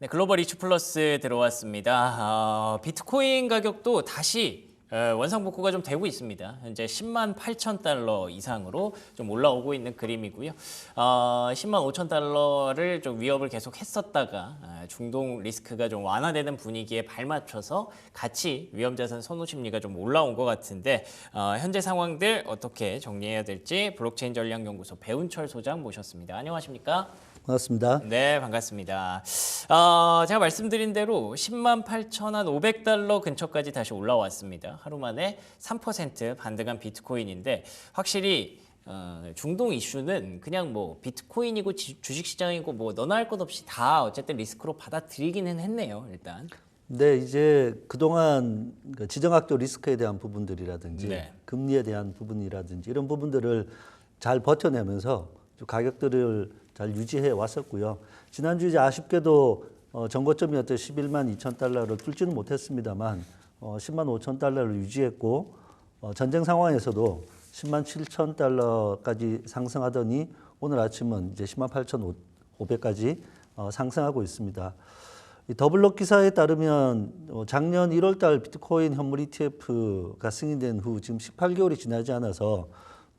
네, 글로벌 이슈 플러스 들어왔습니다. 비트코인 가격도 다시 원상복구가 좀 되고 있습니다. 현재 10만 8천 달러 이상으로 좀 올라오고 있는 그림이고요. 10만 5천 달러를 좀 위협을 계속 했었다가 중동 리스크가 좀 완화되는 분위기에 발맞춰서 같이 위험자산 선호 심리가 좀 올라온 것 같은데 현재 상황들 어떻게 정리해야 될지 블록체인 전략연구소 배운철 소장 모셨습니다. 안녕하십니까? 반갑습니다. 네, 반갑습니다. 제가 말씀드린 대로 10만 8,500달러 근처까지 다시 올라왔습니다. 하루 만에 3% 반등한 비트코인인데 확실히 중동 이슈는 그냥 뭐 비트코인이고 주식시장이고 뭐 너나 할 것 없이 다 어쨌든 리스크로 받아들이기는 했네요, 일단. 네, 이제 그동안 지정학적 리스크에 대한 부분들이라든지 네. 금리에 대한 부분이라든지 이런 부분들을 잘 버텨내면서 좀 가격들을 잘 유지해 왔었고요. 지난주 이제 아쉽게도 전고점이었던 11만 2천 달러를 뚫지는 못했습니다만 10만 5천 달러를 유지했고 전쟁 상황에서도 10만 7천 달러까지 상승하더니 오늘 아침은 이제 10만 8천 5백까지 상승하고 있습니다. 이 더블록 기사에 따르면 작년 1월 달 비트코인 현물 ETF가 승인된 후 지금 18개월이 지나지 않아서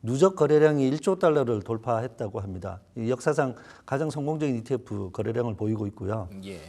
누적 거래량이 1조 달러를 돌파했다고 합니다. 이 역사상 가장 성공적인 ETF 거래량을 보이고 있고요. 예.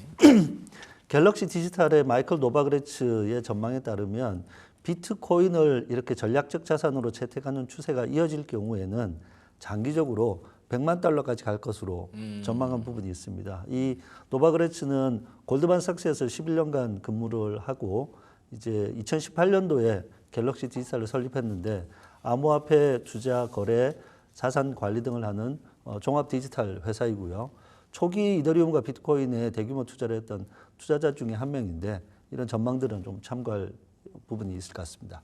갤럭시 디지털의 마이클 노바그레츠의 전망에 따르면 비트코인을 이렇게 전략적 자산으로 채택하는 추세가 이어질 경우에는 장기적으로 100만 달러까지 갈 것으로 전망한 부분이 있습니다. 이 노바그레츠는 골드만삭스에서 11년간 근무를 하고 이제 2018년도에 갤럭시 디지털을 설립했는데 암호화폐 투자, 거래, 자산 관리 등을 하는 종합 디지털 회사이고요. 초기 이더리움과 비트코인에 대규모 투자를 했던 투자자 중에 한 명인데 이런 전망들은 좀 참고할 부분이 있을 것 같습니다.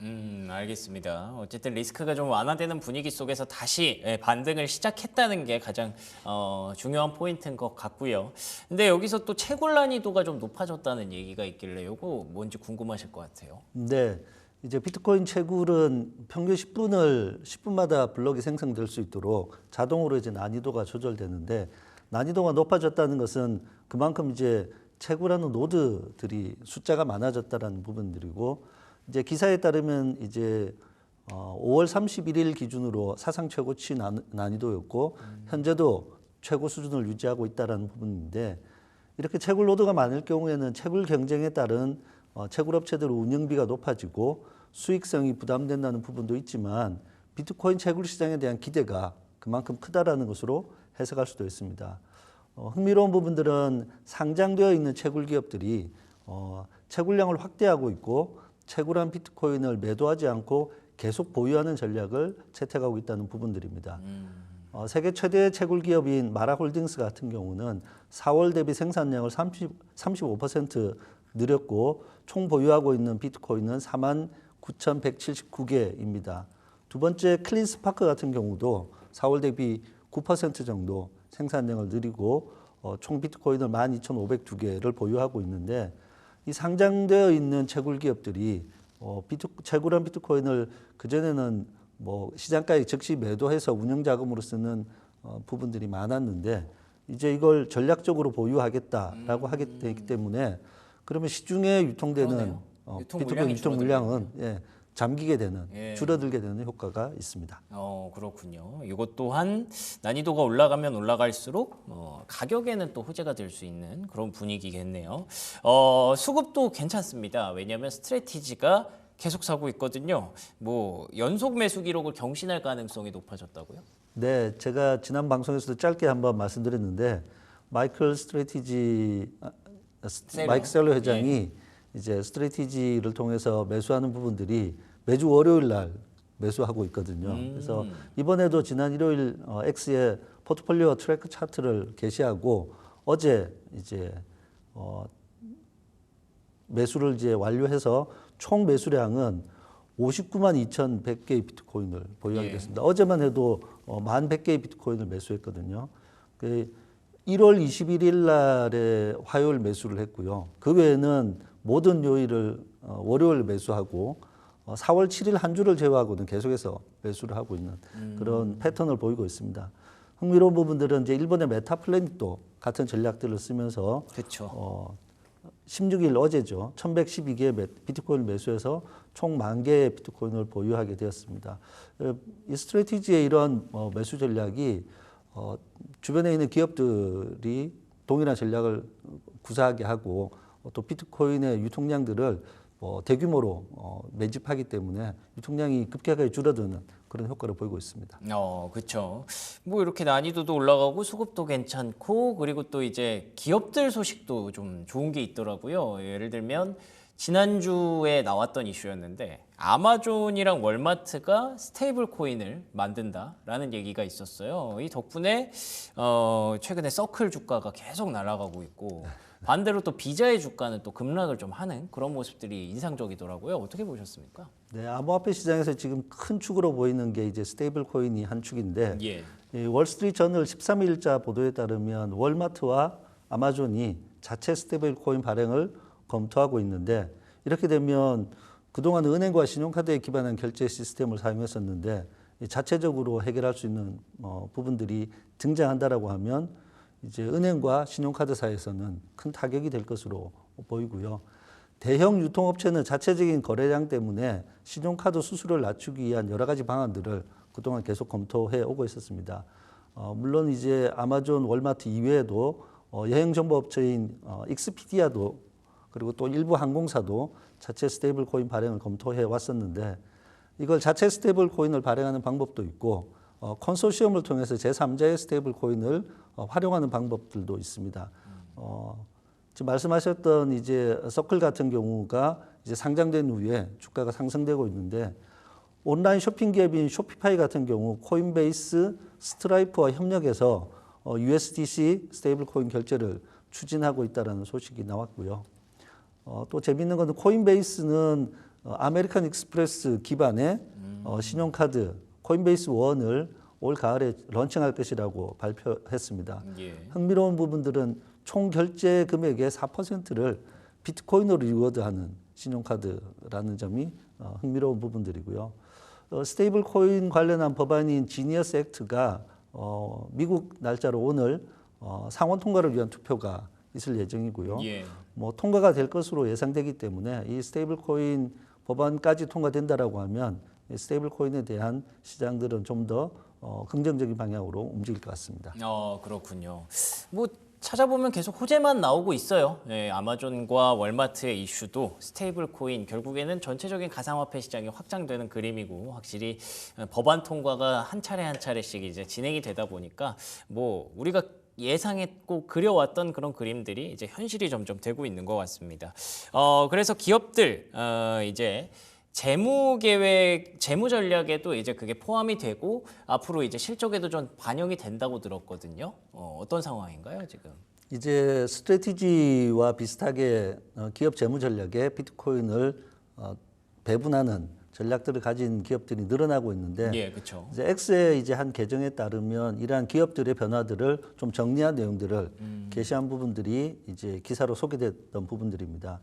알겠습니다. 어쨌든 리스크가 좀 완화되는 분위기 속에서 다시 반등을 시작했다는 게 가장 중요한 포인트인 것 같고요. 근데 여기서 또 채굴 난이도가 좀 높아졌다는 얘기가 있길래 이거 뭔지 궁금하실 것 같아요. 네, 이제 비트코인 채굴은 평균 10분마다 블럭이 생성될 수 있도록 자동으로 이제 난이도가 조절되는데 난이도가 높아졌다는 것은 그만큼 이제 채굴하는 노드들이 숫자가 많아졌다는 부분들이고 이제 기사에 따르면 이제 5월 31일 기준으로 사상 최고치 난이도였고 현재도 최고 수준을 유지하고 있다는 부분인데 이렇게 채굴 노드가 많을 경우에는 채굴 경쟁에 따른 채굴 업체들의 운영비가 높아지고 수익성이 부담된다는 부분도 있지만 비트코인 채굴 시장에 대한 기대가 그만큼 크다라는 것으로 해석할 수도 있습니다. 흥미로운 부분들은 상장되어 있는 채굴 기업들이 채굴량을 확대하고 있고 채굴한 비트코인을 매도하지 않고 계속 보유하는 전략을 채택하고 있다는 부분들입니다. 세계 최대 채굴 기업인 마라홀딩스 같은 경우는 4월 대비 생산량을 35% 늘렸고 총 보유하고 있는 비트코인은 49,179개입니다. 두 번째 클린스파크 같은 경우도 4월 대비 9% 정도 생산량을 늘리고 총 비트코인을 12,502개를 보유하고 있는데 이 상장되어 있는 채굴 기업들이 채굴한 비트코인을 그전에는 뭐 시장가에 즉시 매도해서 운영 자금으로 쓰는 부분들이 많았는데 이제 이걸 전략적으로 보유하겠다라고 하게 되기 때문에 그러면 시중에 유통되는 비트코인 유통 물량은 잠기게 되는 줄어들게 되는 효과가 있습니다. 그렇군요. 이것 또한 난이도가 올라가면 올라갈수록 가격에는 또 호재가 될 수 있는 그런 분위기겠네요. 수급도 괜찮습니다. 왜냐하면 스트래티지가 계속 사고 있거든요. 뭐 연속 매수 기록을 경신할 가능성이 높아졌다고요? 네, 제가 지난 방송에서도 짧게 한번 말씀드렸는데 마이클 셀러 회장이 이제 스트래티지를 통해서 매수하는 부분들이 매주 월요일 날 매수하고 있거든요. 그래서 이번에도 지난 일요일 X의 포트폴리오 트래크 차트를 게시하고 어제 이제 매수를 이제 완료해서 총 매수량은 59만 2,100개의 비트코인을 보유하게 됐습니다. 어제만 해도 11,100개의 비트코인을 매수했거든요. 1월 21일 날에 화요일 매수를 했고요. 그 외에는 모든 요일을 월요일 매수하고 4월 7일 한 주를 제외하고는 계속해서 매수를 하고 있는 그런 패턴을 보이고 있습니다. 흥미로운 부분들은 이제 일본의 메타플래닛도 같은 전략들을 쓰면서 그렇죠. 16일 어제죠. 1112개의 비트코인을 매수해서 총 10,000개의 비트코인을 보유하게 되었습니다. 이 스트래티지의 이런 매수 전략이 주변에 있는 기업들이 동일한 전략을 구사하게 하고 또 비트코인의 유통량들을 대규모로 매집하기 때문에 유통량이 급격하게 줄어드는 그런 효과를 보이고 있습니다. 그렇죠. 뭐 이렇게 난이도도 올라가고 수급도 괜찮고 그리고 또 이제 기업들 소식도 좀 좋은 게 있더라고요. 예를 들면 지난주에 나왔던 이슈였는데 아마존이랑 월마트가 스테이블 코인을 만든다라는 얘기가 있었어요. 이 덕분에 최근에 서클 주가가 계속 날아가고 있고 반대로 또 비자의 주가는 또 급락을 좀 하는 그런 모습들이 인상적이더라고요. 어떻게 보셨습니까? 네, 암호화폐 시장에서 지금 큰 축으로 보이는 게 이제 스테이블 코인이 한 축인데 예. 이 월스트리트 저널 13일자 보도에 따르면 월마트와 아마존이 자체 스테이블 코인 발행을 검토하고 있는데 이렇게 되면 그동안 은행과 신용카드에 기반한 결제 시스템을 사용했었는데 자체적으로 해결할 수 있는 부분들이 등장한다라고 하면 이제 은행과 신용카드사에서는 큰 타격이 될 것으로 보이고요. 대형 유통업체는 자체적인 거래량 때문에 신용카드 수수료를 낮추기 위한 여러 가지 방안들을 그동안 계속 검토해 오고 있었습니다. 물론 이제 아마존, 월마트 이외에도 여행정보업체인 익스피디아도 그리고 또 일부 항공사도 자체 스테이블 코인 발행을 검토해 왔었는데 이걸 자체 스테이블 코인을 발행하는 방법도 있고 컨소시엄을 통해서 제3자의 스테이블 코인을 활용하는 방법들도 있습니다. 지금 말씀하셨던 이제 서클 같은 경우가 이제 상장된 후에 주가가 상승되고 있는데 온라인 쇼핑 기업인 쇼피파이 같은 경우 코인베이스, 스트라이프와 협력해서 USDC 스테이블 코인 결제를 추진하고 있다는 소식이 나왔고요. 또 재미있는 것은 코인베이스는 아메리칸 익스프레스 기반의 신용카드 코인베이스 원을 올 가을에 런칭할 것이라고 발표했습니다. 예. 흥미로운 부분들은 총 결제 금액의 4%를 비트코인으로 리워드하는 신용카드라는 점이 흥미로운 부분들이고요. 스테이블 코인 관련한 법안인 지니어스 액트가 미국 날짜로 오늘 상원 통과를 위한 투표가 있을 예정이고요. 예. 뭐 통과가 될 것으로 예상되기 때문에 이 스테이블 코인 법안까지 통과된다라고 하면 스테이블 코인에 대한 시장들은 좀 더 긍정적인 방향으로 움직일 것 같습니다. 그렇군요. 뭐 찾아보면 계속 호재만 나오고 있어요. 예, 아마존과 월마트의 이슈도 스테이블 코인 결국에는 전체적인 가상화폐 시장이 확장되는 그림이고 확실히 법안 통과가 한 차례 한 차례씩 이제 진행이 되다 보니까 뭐 우리가 예상했고 그려왔던 그런 그림들이 이제 현실이 점점 되고 있는 것 같습니다. 그래서 기업들 이제 재무 계획, 재무 전략에도 이제 그게 포함이 되고 앞으로 이제 실적에도 좀 반영이 된다고 들었거든요. 어떤 상황인가요, 지금? 이제 스트래티지와 비슷하게 기업 재무 전략에 비트코인을 배분하는 전략들을 가진 기업들이 늘어나고 있는데 예, 그렇죠. 이제 X의 이제 한 계정에 따르면 이러한 기업들의 변화들을 좀 정리한 내용들을 게시한 부분들이 이제 기사로 소개됐던 부분들입니다.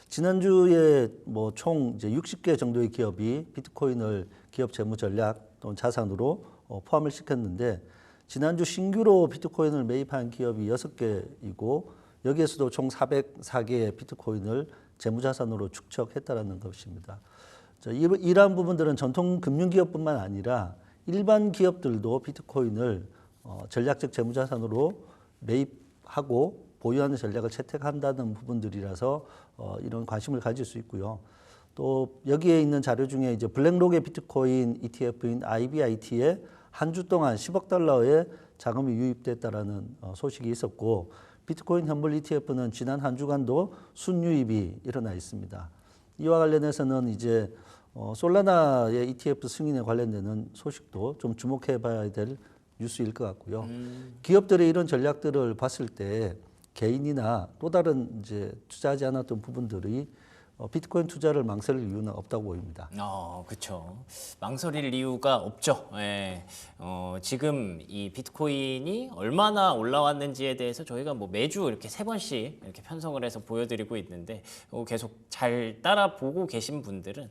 지난주에 뭐 총 이제 60개 정도의 기업이 비트코인을 기업 재무 전략 또는 자산으로 포함을 시켰는데 지난주 신규로 비트코인을 매입한 기업이 6개이고 여기에서도 총 404개의 비트코인을 재무 자산으로 축적했다라는 것입니다. 이러한 부분들은 전통 금융기업뿐만 아니라 일반 기업들도 비트코인을 전략적 재무자산으로 매입하고 보유하는 전략을 채택한다는 부분들이라서 이런 관심을 가질 수 있고요. 또 여기에 있는 자료 중에 이제 블랙록의 비트코인 ETF인 IBIT에 한 주 동안 10억 달러의 자금이 유입됐다라는 소식이 있었고 비트코인 현물 ETF는 지난 한 주간도 순유입이 일어나 있습니다. 이와 관련해서는 이제 솔라나의 ETF 승인에 관련되는 소식도 좀 주목해 봐야 될 뉴스일 것 같고요. 기업들의 이런 전략들을 봤을 때 개인이나 또 다른 이제 투자하지 않았던 부분들이 비트코인 투자를 망설일 이유는 없다고 보입니다. 그렇죠. 망설일 이유가 없죠. 예. 지금 이 비트코인이 얼마나 올라왔는지에 대해서 저희가 뭐 매주 이렇게 3번씩 이렇게 편성을 해서 보여드리고 있는데 계속 잘 따라 보고 계신 분들은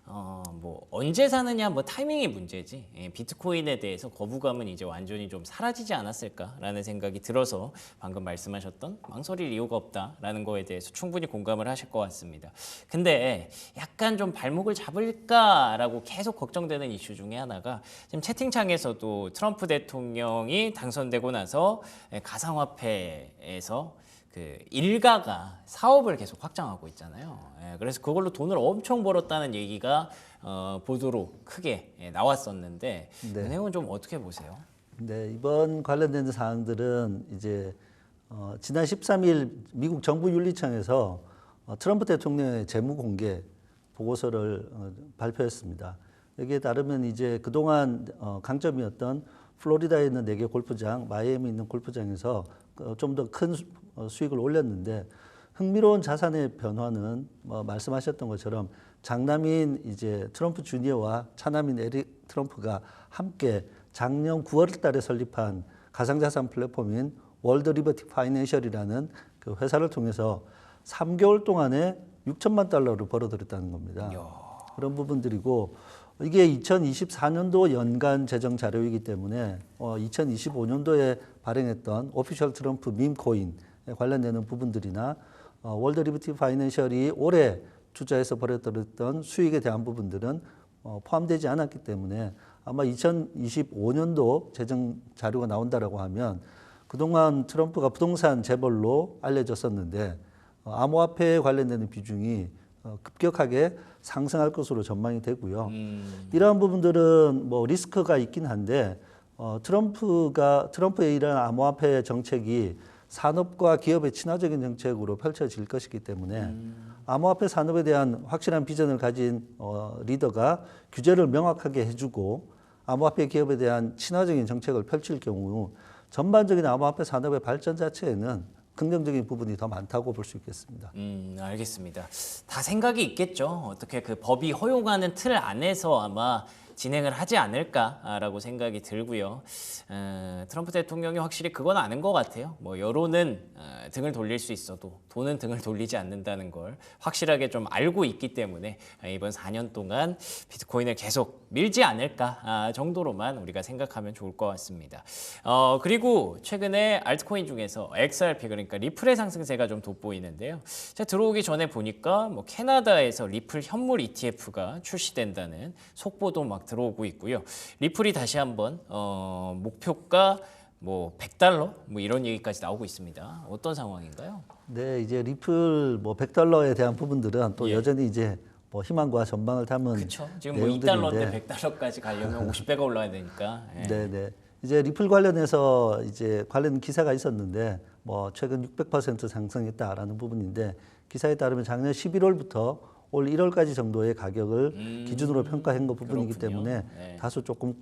뭐 언제 사느냐 뭐 타이밍이 문제지 비트코인에 대해서 거부감은 이제 완전히 좀 사라지지 않았을까라는 생각이 들어서 방금 말씀하셨던 망설일 이유가 없다라는 거에 대해서 충분히 공감을 하실 것 같습니다. 근데 약간 좀 발목을 잡을까라고 계속 걱정되는 이슈 중에 하나가 지금 채팅창에서도 트럼프 대통령이 당선되고 나서 가상화폐에서 그 일가가 사업을 계속 확장하고 있잖아요. 그래서 그걸로 돈을 엄청 벌었다는 얘기가 보도로 크게 나왔었는데 그 내용은 좀 어떻게 보세요? 네, 이번 관련된 사항들은 이제 지난 13일 미국 정부 윤리청에서 트럼프 대통령의 재무 공개 보고서를 발표했습니다. 여기에 따르면 이제 그동안 강점이었던 플로리다에 있는 4개 골프장, 마이애미에 있는 골프장에서 좀 더 큰 수익을 올렸는데 흥미로운 자산의 변화는 말씀하셨던 것처럼 장남인 이제 트럼프 주니어와 차남인 에릭 트럼프가 함께 작년 9월 달에 설립한 가상자산 플랫폼인 월드 리버티 파이낸셜이라는 그 회사를 통해서 3개월 동안에 6천만 달러를 벌어들였다는 겁니다. 그런 부분들이고 이게 2024년도 연간 재정 자료이기 때문에 2025년도에 발행했던 오피셜 트럼프 밈 코인에 관련되는 부분들이나 월드 리버티 파이낸셜이 올해 투자해서 벌어들였던 수익에 대한 부분들은 포함되지 않았기 때문에 아마 2025년도 재정 자료가 나온다라고 하면 그동안 트럼프가 부동산 재벌로 알려졌었는데 암호화폐에 관련되는 비중이 급격하게 상승할 것으로 전망이 되고요. 이러한 부분들은 뭐 리스크가 있긴 한데 트럼프의 이런 암호화폐 정책이 산업과 기업의 친화적인 정책으로 펼쳐질 것이기 때문에 암호화폐 산업에 대한 확실한 비전을 가진 리더가 규제를 명확하게 해주고 암호화폐 기업에 대한 친화적인 정책을 펼칠 경우 전반적인 암호화폐 산업의 발전 자체에는 긍정적인 부분이 더 많다고 볼 수 있겠습니다. 알겠습니다. 다 생각이 있겠죠. 어떻게 그 법이 허용하는 틀 안에서 아마 진행을 하지 않을까라고 생각이 들고요. 트럼프 대통령이 확실히 그건 아는 것 같아요. 뭐 여론은 등을 돌릴 수 있어도 돈은 등을 돌리지 않는다는 걸 확실하게 좀 알고 있기 때문에 이번 4년 동안 비트코인을 계속 밀지 않을까 정도로만 우리가 생각하면 좋을 것 같습니다. 그리고 최근에 알트코인 중에서 XRP 그러니까 리플의 상승세가 좀 돋보이는데요. 제가 들어오기 전에 보니까 뭐 캐나다에서 리플 현물 ETF가 출시된다는 속보도 막 들어오고 있고요. 리플이 다시 한번 목표가 뭐 100달러 뭐 이런 얘기까지 나오고 있습니다. 어떤 상황인가요? 네, 이제 리플 뭐 100달러에 대한 부분들은 또 여전히 이제 뭐 희망과 전망을 담은 그렇죠. 지금 뭐 내용들인데 2달러인데 100달러까지 가려면 50배가 올라야 되니까. 네, 네. 이제 리플 관련해서 이제 관련 기사가 있었는데 뭐 최근 600% 상승했다라는 부분인데 기사에 따르면 작년 11월부터 올 1월까지 정도의 가격을 기준으로 평가한 것 부분이기 그렇군요. 때문에 네. 다소 조금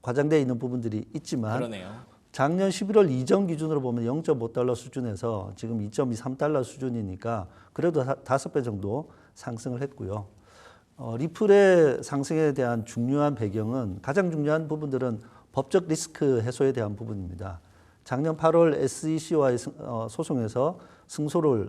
과장되어 있는 부분들이 있지만 그러네요. 작년 11월 이전 기준으로 보면 0.5달러 수준에서 지금 2.23달러 수준이니까 그래도 5배 정도 상승을 했고요. 리플의 상승에 대한 중요한 배경은 가장 중요한 부분들은 법적 리스크 해소에 대한 부분입니다. 작년 8월 SEC와의 소송에서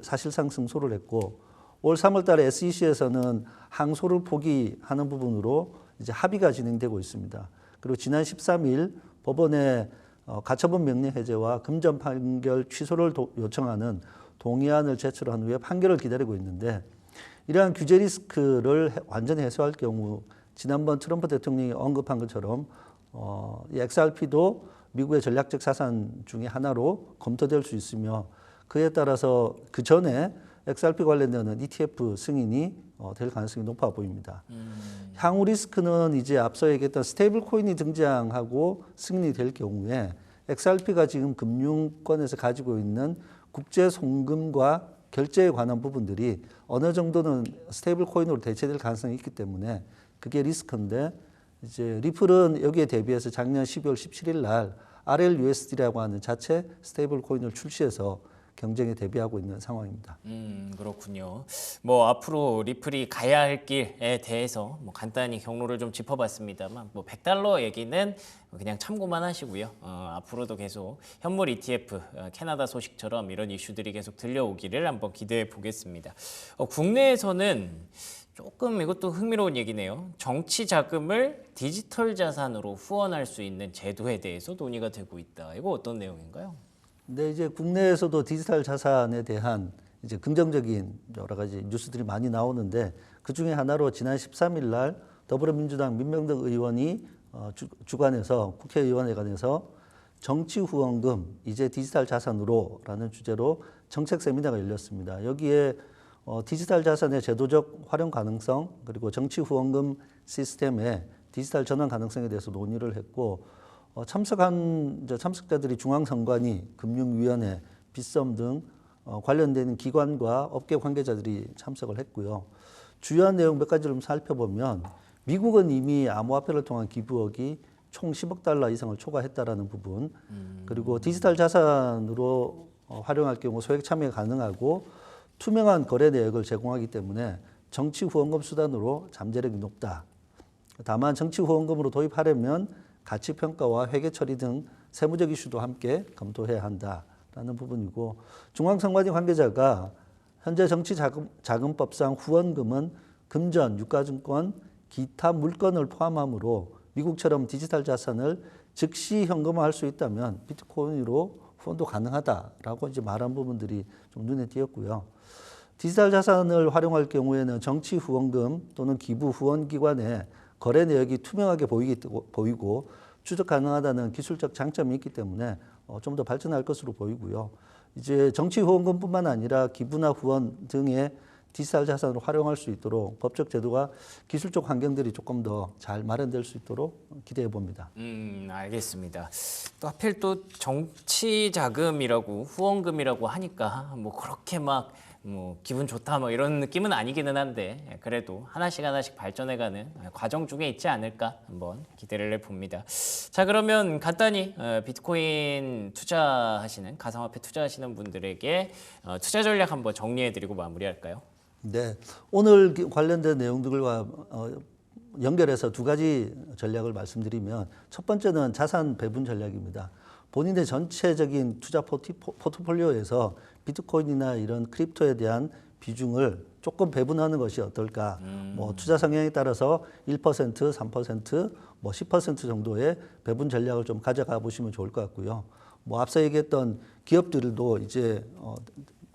사실상 승소를 했고 올 3월 달에 SEC에서는 항소를 포기하는 부분으로 이제 합의가 진행되고 있습니다. 그리고 지난 13일 법원에 가처분 명령 해제와 금전 판결 취소를 요청하는 동의안을 제출한 후에 판결을 기다리고 있는데 이러한 규제 리스크를 완전히 해소할 경우 지난번 트럼프 대통령이 언급한 것처럼 이 XRP도 미국의 전략적 자산 중에 하나로 검토될 수 있으며 그에 따라서 그 전에 XRP 관련되는 ETF 승인이 될 가능성이 높아 보입니다. 향후 리스크는 이제 앞서 얘기했던 스테이블 코인이 등장하고 승인이 될 경우에 XRP가 지금 금융권에서 가지고 있는 국제 송금과 결제에 관한 부분들이 어느 정도는 스테이블 코인으로 대체될 가능성이 있기 때문에 그게 리스크인데 이제 리플은 여기에 대비해서 작년 12월 17일 날 RLUSD라고 하는 자체 스테이블 코인을 출시해서 경쟁에 대비하고 있는 상황입니다. 그렇군요. 뭐 앞으로 리플이 가야 할 길에 대해서 뭐 간단히 경로를 좀 짚어봤습니다만 뭐 100달러 얘기는 그냥 참고만 하시고요. 앞으로도 계속 현물 ETF, 캐나다 소식처럼 이런 이슈들이 계속 들려오기를 한번 기대해 보겠습니다. 국내에서는 조금 이것도 흥미로운 얘기네요. 정치 자금을 디지털 자산으로 후원할 수 있는 제도에 대해서 논의가 되고 있다. 이거 어떤 내용인가요? 근데 이제 국내에서도 디지털 자산에 대한 이제 긍정적인 여러 가지 뉴스들이 많이 나오는데 그 중에 하나로 지난 13일 날 더불어민주당 민명덕 의원이 주관해서 국회의원회관에서 정치 후원금 이제 디지털 자산으로라는 주제로 정책 세미나가 열렸습니다. 여기에 디지털 자산의 제도적 활용 가능성 그리고 정치 후원금 시스템의 디지털 전환 가능성에 대해서 논의를 했고 참석한 참석자들이 중앙선관위, 금융위원회, 빗썸 등 관련된 기관과 업계 관계자들이 참석을 했고요. 주요한 내용 몇 가지를 좀 살펴보면 미국은 이미 암호화폐를 통한 기부액이 총 10억 달러 이상을 초과했다라는 부분, 그리고 디지털 자산으로 활용할 경우 소액 참여가 가능하고 투명한 거래 내역을 제공하기 때문에 정치 후원금 수단으로 잠재력이 높다. 다만 정치 후원금으로 도입하려면 가치 평가와 회계 처리 등 세무적 이슈도 함께 검토해야 한다라는 부분이고, 중앙선관위 관계자가 현재 정치자금법상 후원금은 금전, 유가증권, 기타 물건을 포함하므로 미국처럼 디지털 자산을 즉시 현금화할 수 있다면 비트코인으로 후원도 가능하다라고 이제 말한 부분들이 좀 눈에 띄었고요. 디지털 자산을 활용할 경우에는 정치 후원금 또는 기부 후원 기관의 거래 내역이 투명하게 보이고 추적 가능하다는 기술적 장점이 있기 때문에 좀 더 발전할 것으로 보이고요. 이제 정치 후원금뿐만 아니라 기부나 후원 등의 디지털 자산을 활용할 수 있도록 법적 제도가 기술적 환경들이 조금 더 잘 마련될 수 있도록 기대해 봅니다. 알겠습니다. 또 하필 또 정치 자금이라고 후원금이라고 하니까 뭐 그렇게 막 뭐 기분 좋다 뭐 이런 느낌은 아니기는 한데 그래도 하나씩 하나씩 발전해가는 과정 중에 있지 않을까 한번 기대를 해봅니다. 자, 그러면 간단히 비트코인 투자하시는 가상화폐 투자하시는 분들에게 투자 전략 한번 정리해드리고 마무리할까요? 네, 오늘 관련된 내용들과 연결해서 두 가지 전략을 말씀드리면 첫 번째는 자산 배분 전략입니다. 본인의 전체적인 투자 포트폴리오에서 비트코인이나 이런 크립토에 대한 비중을 조금 배분하는 것이 어떨까. 뭐 투자 성향에 따라서 1%, 3%, 뭐 10% 정도의 배분 전략을 좀 가져가 보시면 좋을 것 같고요. 뭐 앞서 얘기했던 기업들도 이제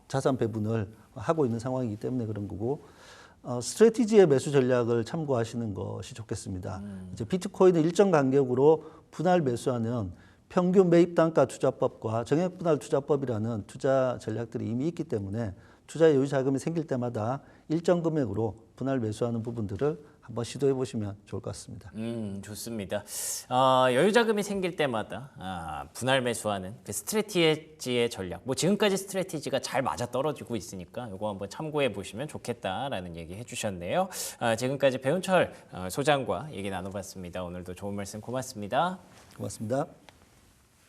자산 배분을 하고 있는 상황이기 때문에 그런 거고, 스트래티지의 매수 전략을 참고하시는 것이 좋겠습니다. 이제 비트코인을 일정 간격으로 분할 매수하는 평균 매입 단가 투자법과 정액 분할 투자법이라는 투자 전략들이 이미 있기 때문에 투자 여유 자금이 생길 때마다 일정 금액으로 분할 매수하는 부분들을 한번 시도해 보시면 좋을 것 같습니다. 좋습니다. 여유 자금이 생길 때마다 분할 매수하는 그 스트래티지의 전략. 뭐 지금까지 스트래티지가 잘 맞아 떨어지고 있으니까 이거 한번 참고해 보시면 좋겠다라는 얘기 해주셨네요. 지금까지 배훈철 소장과 얘기 나눠봤습니다. 오늘도 좋은 말씀 고맙습니다. 고맙습니다.